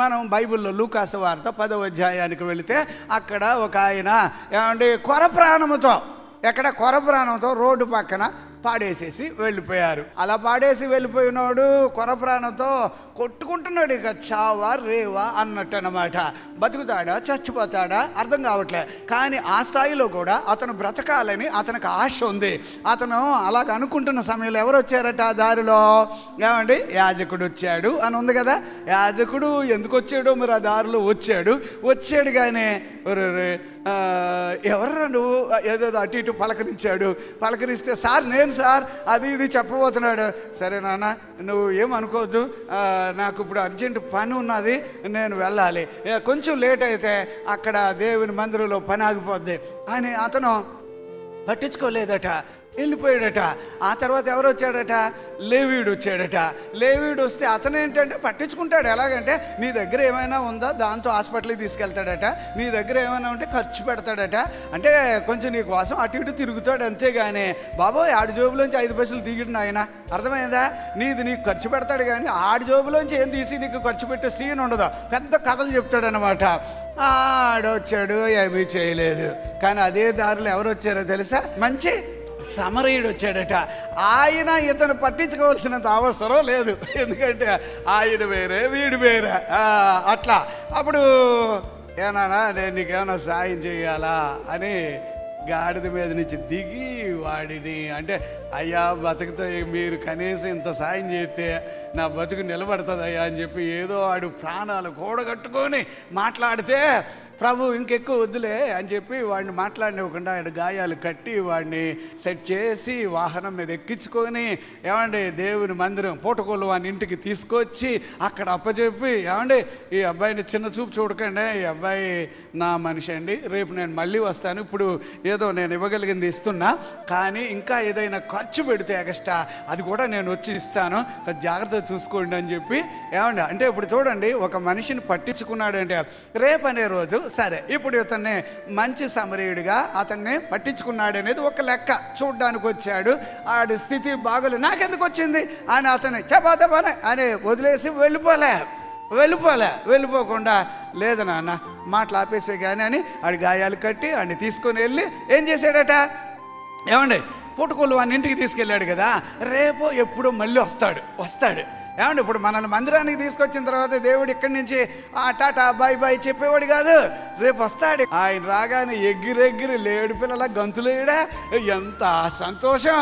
మనం బైబిల్లో లూకాసు వార్త 10వ అధ్యాయానికి వెళితే అక్కడ ఒక ఆయన ఏమండి కొర ప్రాణంతో రోడ్డు పక్కన పాడేసేసి వెళ్ళిపోయారు. అలా పాడేసి వెళ్ళిపోయినోడు కొర ప్రాణంతో కొట్టుకుంటున్నాడు, ఇక చావా రేవా అన్నట్టు అనమాట. బతుకుతాడా చచ్చిపోతాడా అర్థం కావట్లే. కానీ ఆ స్థాయిలో కూడా అతను బ్రతకాలని అతనికి ఆశ ఉంది. అతను అలాగ అనుకుంటున్న సమయంలో ఎవరు వచ్చారట ఆ దారిలో? ఏమండి, యాజకుడు వచ్చాడు అని ఉంది కదా. యాజకుడు ఎందుకు వచ్చాడో మరి ఆ దారిలో వచ్చాడు కానీ ఎవర్రా నువ్వు ఏదేదో అటు ఇటు పలకరిస్తే సార్ అది ఇది చెప్పబోతున్నాడు. సరే నాన్న నువ్వు ఏమనుకోవద్దు, నాకు ఇప్పుడు అర్జెంట్ పని ఉన్నది, నేను వెళ్ళాలి, కొంచెం లేట్ అయితే అక్కడ దేవుని మందిరంలో పని ఆగిపోద్ది అని అతను పట్టించుకోలేదట, వెళ్ళిపోయాడట. ఆ తర్వాత ఎవరు వచ్చాడట? లేవీయుడు వచ్చాడట. లేవీయుడు వస్తే అతను ఏంటంటే పట్టించుకుంటాడు. ఎలాగంటే నీ దగ్గర ఏమైనా ఉందా దాంతో హాస్పిటల్కి తీసుకెళ్తాడట, నీ దగ్గర ఏమైనా ఉంటే ఖర్చు పెడతాడట, అంటే కొంచెం నీ కోసం అటు ఇటు తిరుగుతాడు అంతేగాని బాబోయ్ ఆడి జోబులోంచి 5 పైసలు తీయడం ఆయన అర్థమైందా? నీకు ఖర్చు పెడతాడు కానీ ఆడి జోబులోంచి ఏం తీసి నీకు ఖర్చు పెట్టే సీన్ ఉండదు. పెద్ద కథలు చెప్తాడనమాట. ఆడొచ్చాడు, ఏమీ చేయలేదు. కానీ అదే దారిలో ఎవరు వచ్చారో తెలుసా? మంచి సమరయుడు వచ్చాడట. ఆయన ఇతను పట్టించుకోవాల్సినంత అవసరం లేదు, ఎందుకంటే ఆయన వేరే వీడు వేరే అట్లా. అప్పుడు ఏనా నేను నీకేమైనా సాయం చేయాలా అని గాడిద మీద నుంచి దిగి వాడిని అంటే, అయ్యా బతుకుతో మీరు కనీసం ఇంత సాయం చేస్తే నా బతుకు నిలబడుతుంది అయ్యా అని చెప్పి ఏదో వాడు ప్రాణాలు కూడగట్టుకొని మాట్లాడితే, ప్రభు ఇంకెక్కువ వద్దులే అని చెప్పి వాడిని మాట్లాడినివ్వకుండా ఆయన గాయాలు కట్టి వాడిని సెట్ చేసి వాహనం మీద ఎక్కించుకొని ఏమండి దేవుని మందిరం పూటకోలు వాని ఇంటికి తీసుకొచ్చి అక్కడ అప్పచెప్పి, ఏమండి ఈ అబ్బాయిని చిన్న చూపు చూడకండి, ఈ అబ్బాయి నా మనిషి అండి, రేపు నేను మళ్ళీ వస్తాను, ఇప్పుడు ఏదో నేను ఇవ్వగలిగింది ఇస్తున్నా, కానీ ఇంకా ఏదైనా ఖర్చు పెడితే ఎక్స్ట్రా అది కూడా నేను వచ్చి ఇస్తాను, జాగ్రత్తగా చూసుకోండి అని చెప్పి. ఏమండి అంటే ఇప్పుడు చూడండి, ఒక మనిషిని పట్టించుకున్నాడు అంటే రేపు అనే రోజు సరే ఇప్పుడు ఇతన్ని మంచి సమరయుడిగా అతన్ని పట్టించుకున్నాడు అనేది ఒక లెక్క. చూడ్డానికి వచ్చాడు, ఆడి స్థితి బాగోలేదు, నాకెందుకు వచ్చింది అని అతన్ని చెప్పాతపనే అని వదిలేసి వెళ్ళిపోకుండా లేదు నాన్న మాటలు ఆపేసే కానీ అని ఆడి గాయాలు కట్టి ఆడిని తీసుకొని వెళ్ళి ఏం చేశాడట? ఏమండి పుట్టుకోలు వాని ఇంటికి తీసుకెళ్ళాడు కదా, రేపు ఎప్పుడో మళ్ళీ వస్తాడు. ఏమండి ఇప్పుడు మనల్ని మందిరానికి తీసుకొచ్చిన తర్వాత దేవుడు ఇక్కడి నుంచి టాటా బాయ్ చెప్పేవాడు కాదు, రేపు వస్తాడు. ఆయన రాగానే ఎగిరెగిరి లేడు పిల్లల గంతులేడా, ఎంత సంతోషం.